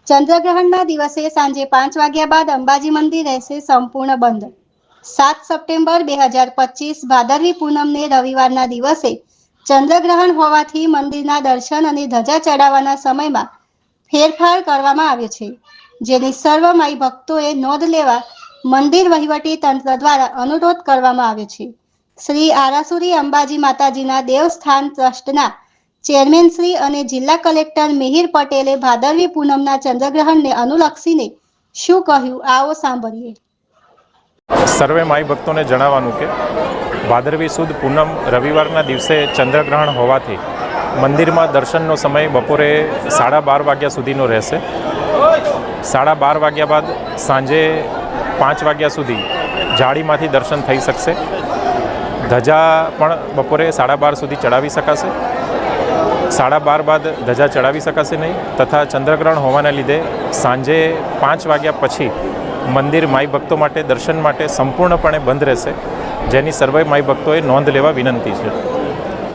ચંદ્રગ્રહણના દિવસે સાંજે 5 વાગ્યા બાદ અંબાજી મંદિર રહેશે સંપૂર્ણ બંધ। 7 સપ્ટેમ્બર 2025 ભાદરવી પૂનમને રવિવારના દિવસે ચંદ્રગ્રહણ હોવાથી મંદિરના દર્શન અને ધજા ચડાવવાના સમયમાં ફેરફાર કરવામાં આવ્યો છે, જેની સર્વ માઈ ભક્તોએ નોંધ લેવા મંદિર વહીવટી તંત્ર દ્વારા અનુરોધ કરવામાં આવ્યો છે। શ્રી આરાસુરી અંબાજી માતાજીના દેવસ્થાન ટ્રસ્ટના ચેરમેન શ્રી અને જિલ્લા કલેક્ટર મિહિર પટેલે ભાદરવી પૂનમના ચંદ્રગ્રહણને અનુલક્ષીને શું કહ્યું, આવો સાંભળીએ। સર્વે માઈ ભક્તોને જણાવવાનું કે ભાદરવી સુદ પૂનમ રવિવારના દિવસે ચંદ્રગ્રહણ હોવાથી મંદિરમાં દર્શનનો સમય બપોરે 12:30 વાગ્યા સુધીનો રહેશે। 12:30 વાગ્યા બાદ સાંજે 5 વાગ્યા સુધી જાળીમાંથી દર્શન થઈ શકશે। ધજા પણ બપોરે 12:30 સુધી ચડાવી શકાશે। 12:30 બાદ ધજા ચડાવી શકાશે નહીં તથા ચંદ્રગ્રહણ હોવાના લીધે સાંજે 5 વાગ્યા પછી મંદિર માઈ ભક્તો માટે દર્શન માટે સંપૂર્ણપણે બંધ રહેશે, જેની સર્વે માઈ ભક્તોએ નોંધ લેવા વિનંતી છે।